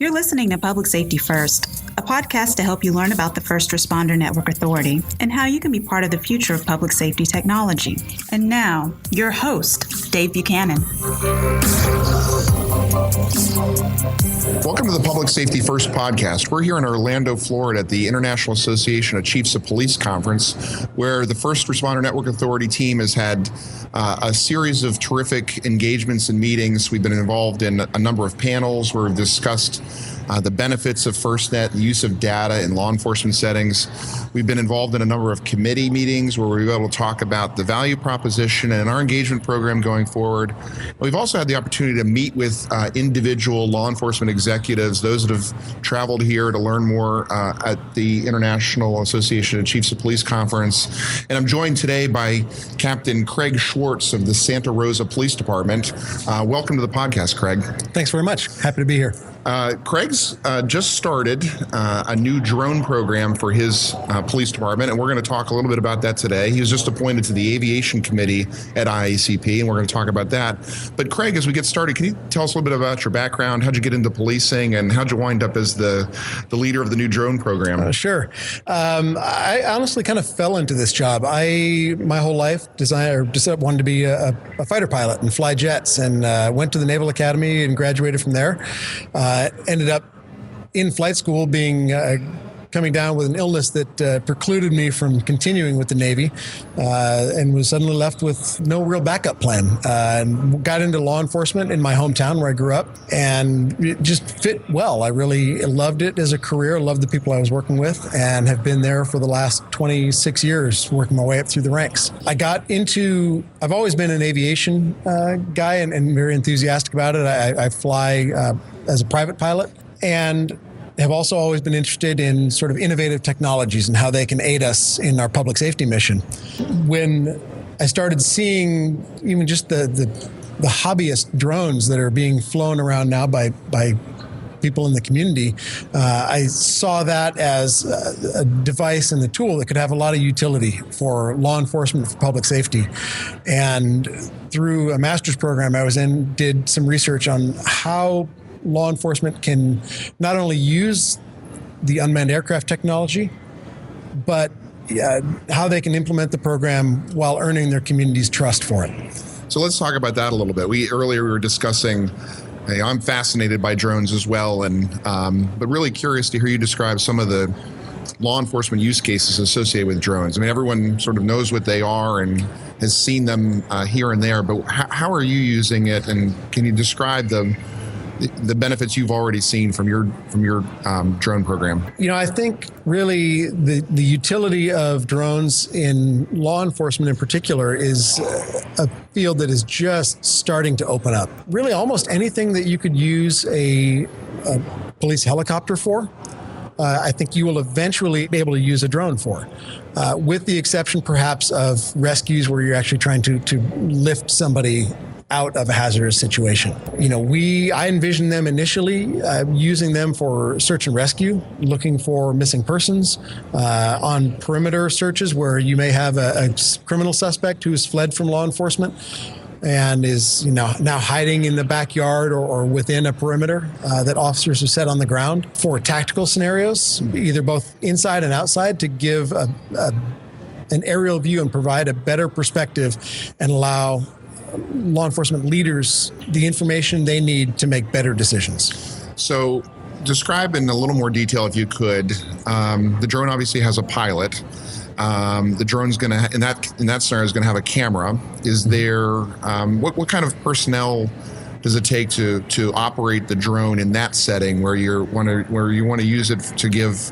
You're listening to Public Safety First, a podcast to help you learn about the First Responder Network Authority and how you can be part of the future of public safety technology. And now, your host, Dave Buchanan. Welcome to the Public Safety First podcast. We're here in Orlando, Florida at the International Association of Chiefs of Police Conference, where the First Responder Network Authority team has had a series of terrific engagements and meetings. We've been involved in a number of panels where we've discussed the benefits of FirstNet, the use of data in law enforcement settings. We've been involved in a number of committee meetings where we've been able to talk about the value proposition and our engagement program going forward. We've also had the opportunity to meet with individual law enforcement executives, those that have traveled here to learn more at the International Association of Chiefs of Police Conference. And I'm joined today by Captain Craig Schwartz of the Santa Rosa Police Department. Welcome to the podcast, Craig. Thanks very much. Happy to be here. Craig's just started a new drone program for his police department, and we're going to talk a little bit about that today. He was just appointed to the Aviation Committee at IACP, and we're going to talk about that. But Craig, as we get started, can you tell us a little bit about your background? How'd you get into policing, and how'd you wind up as the leader of the new drone program? Sure. I honestly kind of fell into this job. My whole life wanted to be a fighter pilot and fly jets, and went to the Naval Academy and graduated from there. Ended up in flight school coming down with an illness that precluded me from continuing with the Navy, and was suddenly left with no real backup plan. And got into law enforcement in my hometown where I grew up, and it just fit well. I really loved it as a career, loved the people I was working with, and have been there for the last 26 years, working my way up through the ranks. I've always been an aviation guy and very enthusiastic about it. I fly as a private pilot, and have also always been interested in sort of innovative technologies and how they can aid us in our public safety mission. When I started seeing even just the hobbyist drones that are being flown around now by people in the community, I saw that as a device and a tool that could have a lot of utility for law enforcement, for public safety. And through a master's program I was in, did some research on how law enforcement can not only use the unmanned aircraft technology, but how they can implement the program while earning their community's trust for it. So let's talk about that a little bit. Earlier we were discussing, I'm fascinated by drones as well, and but really curious to hear you describe some of the law enforcement use cases associated with drones. I mean, everyone sort of knows what they are and has seen them here and there, but how are you using it, and can you describe the benefits you've already seen from your drone program? I think really the utility of drones in law enforcement in particular is a field that is just starting to open up. Really almost anything that you could use a police helicopter for, I think you will eventually be able to use a drone for, with the exception perhaps of rescues where you're actually trying to lift somebody out of a hazardous situation. I envisioned them initially using them for search and rescue, looking for missing persons, on perimeter searches where you may have a criminal suspect who has fled from law enforcement and is now hiding in the backyard or within a perimeter that officers have set on the ground. For tactical scenarios, either both inside and outside, to give an aerial view and provide a better perspective and allow law enforcement leaders the information they need to make better decisions. So describe in a little more detail, if you could. The drone obviously has a pilot. The drone's going to, in that scenario, is going to have a camera. Is there, what kind of personnel does it take to operate the drone in that setting where you want to use it to give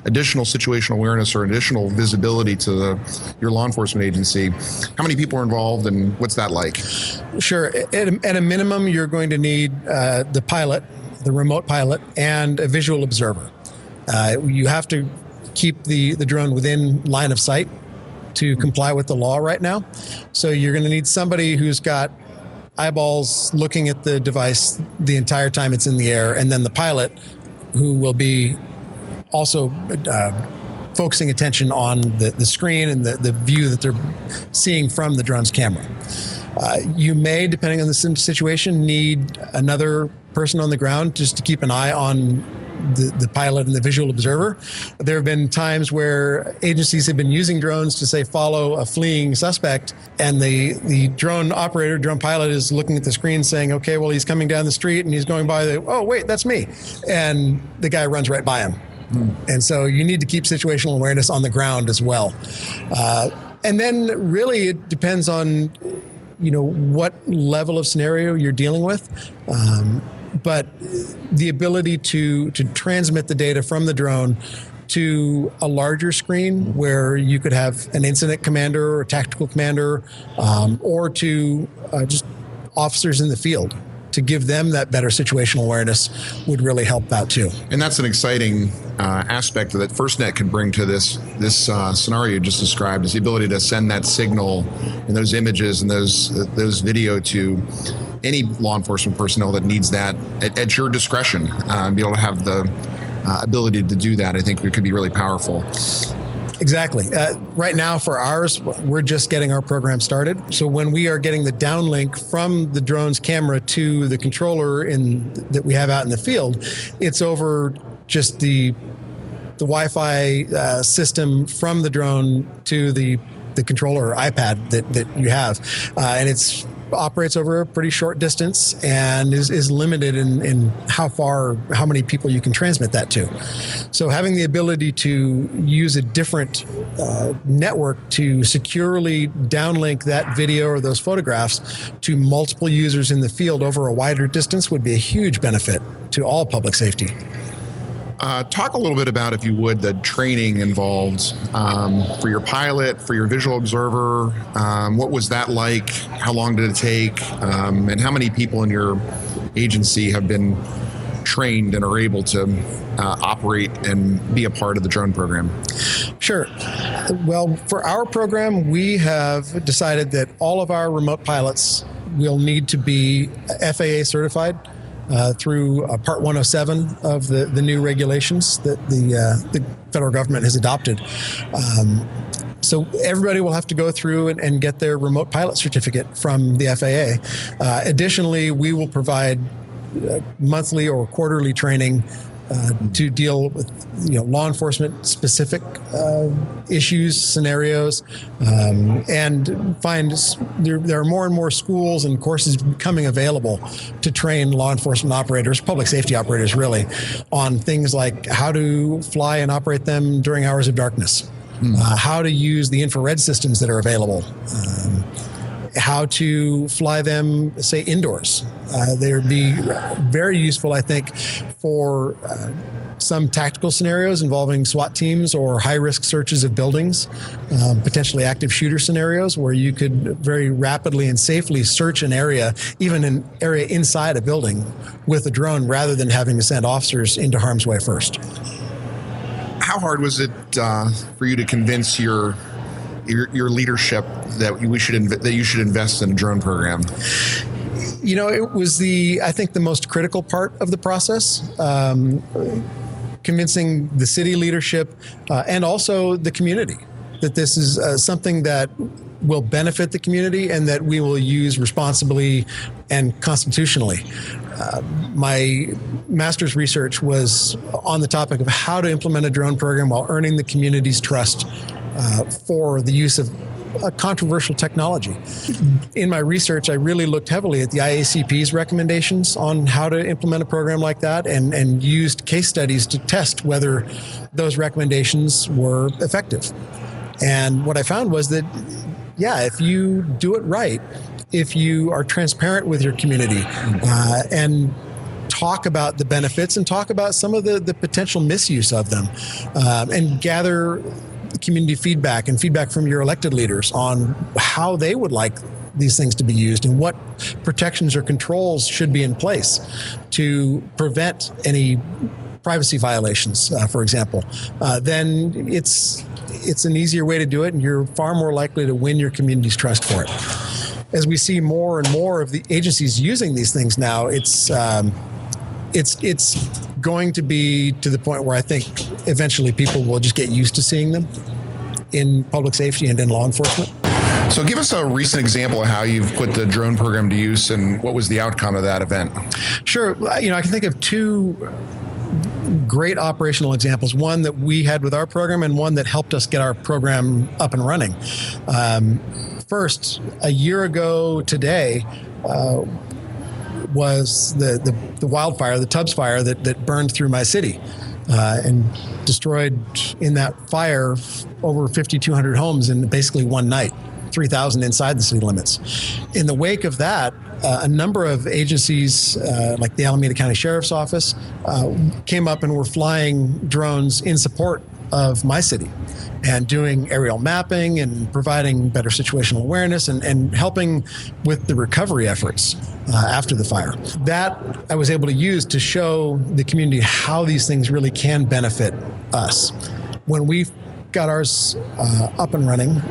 additional situational awareness or additional visibility to your law enforcement agency? How many people are involved, and what's that like? Sure. At a minimum, you're going to need the pilot, the remote pilot, and a visual observer. You have to keep the drone within line of sight to comply with the law right now. So you're going to need somebody who's got eyeballs looking at the device the entire time it's in the air, and then the pilot who will be also focusing attention on the screen and the view that they're seeing from the drone's camera. You may, depending on the situation, need another person on the ground just to keep an eye on the pilot and the visual observer. There have been times where agencies have been using drones to, say, follow a fleeing suspect, and the drone operator, drone pilot, is looking at the screen saying, okay, well, he's coming down the street and he's going by oh, wait, that's me. And the guy runs right by him. And so you need to keep situational awareness on the ground as well. And then really it depends on, what level of scenario you're dealing with. But the ability to transmit the data from the drone to a larger screen where you could have an incident commander or a tactical commander, or to just officers in the field, to give them that better situational awareness would really help out too. And that's an exciting aspect that FirstNet could bring to this scenario you just described, is the ability to send that signal and those images and those video to any law enforcement personnel that needs that at your discretion. Be able to have the ability to do that, I think it could be really powerful. Exactly. Right now for ours, we're just getting our program started. So when we are getting the downlink from the drone's camera to the controller that we have out in the field, it's over just the Wi-Fi system from the drone to the controller or iPad that you have. And it's operates over a pretty short distance and is limited in how many people you can transmit that to. So having the ability to use a different network to securely downlink that video or those photographs to multiple users in the field over a wider distance would be a huge benefit to all public safety. Talk a little bit about, if you would, the training involved for your pilot, for your visual observer. What was that like? How long did it take? And how many people in your agency have been trained and are able to operate and be a part of the drone program? Sure. Well, for our program, we have decided that all of our remote pilots will need to be FAA certified. Through Part 107 of the new regulations that the federal government has adopted. So everybody will have to go through and get their remote pilot certificate from the FAA. Additionally, we will provide monthly or quarterly training to deal with law enforcement specific issues, scenarios, and find there are more and more schools and courses becoming available to train law enforcement operators, public safety operators really, on things like how to fly and operate them during hours of darkness, how to use the infrared systems that are available, how to fly them, say, indoors. They would be very useful, I think, for some tactical scenarios involving SWAT teams or high-risk searches of buildings, potentially active shooter scenarios where you could very rapidly and safely search an area, even an area inside a building, with a drone rather than having to send officers into harm's way first. How hard was it for you to convince your leadership that you should invest in a drone program? It was I think the most critical part of the process. Convincing the city leadership and also the community that this is something that will benefit the community and that we will use responsibly and constitutionally. My master's research was on the topic of how to implement a drone program while earning the community's trust for the use of a controversial technology. In my research, I really looked heavily at the IACP's recommendations on how to implement a program like that and used case studies to test whether those recommendations were effective. And what I found was that, if you do it right, if you are transparent with your community and talk about the benefits and talk about some of the potential misuse of them and gather community feedback and feedback from your elected leaders on how they would like these things to be used and what protections or controls should be in place to prevent any privacy violations, for example, then it's an easier way to do it, and you're far more likely to win your community's trust for it. As we see more and more of the agencies using these things now, it's going to be to the point where I think eventually people will just get used to seeing them in public safety and in law enforcement. So give us a recent example of how you've put the drone program to use and what was the outcome of that event. Sure. I can think of two great operational examples, one that we had with our program and one that helped us get our program up and running. First, a year ago today, was the wildfire, the Tubbs fire that burned through my city and destroyed in that fire over 5,200 homes in basically one night, 3,000 inside the city limits. In the wake of that, a number of agencies, like the Alameda County Sheriff's Office, came up and were flying drones in support of my city and doing aerial mapping and providing better situational awareness and helping with the recovery efforts after the fire. That I was able to use to show the community how these things really can benefit us. When we got ours up and running,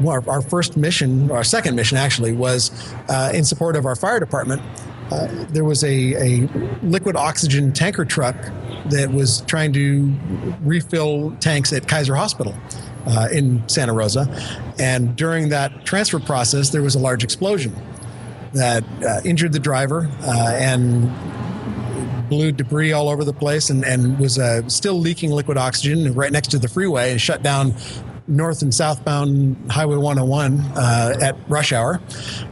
our first mission, or our second mission actually, was in support of our fire department. There was a liquid oxygen tanker truck that was trying to refill tanks at Kaiser Hospital in Santa Rosa. And during that transfer process, there was a large explosion that injured the driver and blew debris all over the place and was still leaking liquid oxygen right next to the freeway and shut down north and southbound Highway 101 at rush hour.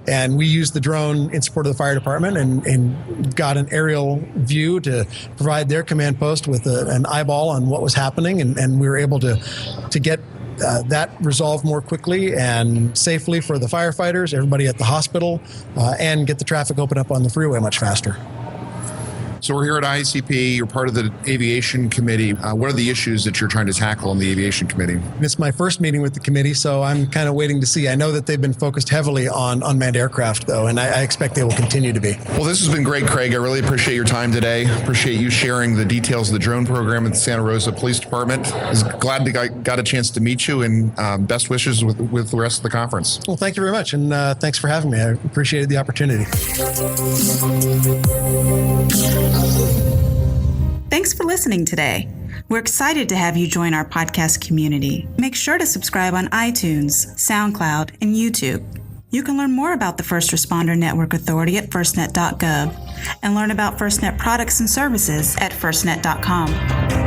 And we used the drone in support of the fire department and got an aerial view to provide their command post with an eyeball on what was happening. And we were able to get that resolved more quickly and safely for the firefighters, everybody at the hospital, and get the traffic open up on the freeway much faster. So we're here at ICP. You're part of the aviation committee. What are the issues that you're trying to tackle in the aviation committee? It's my first meeting with the committee, so I'm kind of waiting to see. I know that they've been focused heavily on unmanned aircraft, though, and I expect they will continue to be. Well, this has been great, Craig. I really appreciate your time today. Appreciate you sharing the details of the drone program at the Santa Rosa Police Department. I was glad to got a chance to meet you, and best wishes with the rest of the conference. Well, thank you very much, and thanks for having me. I appreciated the opportunity. Thanks for listening today. We're excited to have you join our podcast community. Make sure to subscribe on iTunes, SoundCloud, and YouTube. You can learn more about the First Responder Network Authority at firstnet.gov and learn about FirstNet products and services at firstnet.com.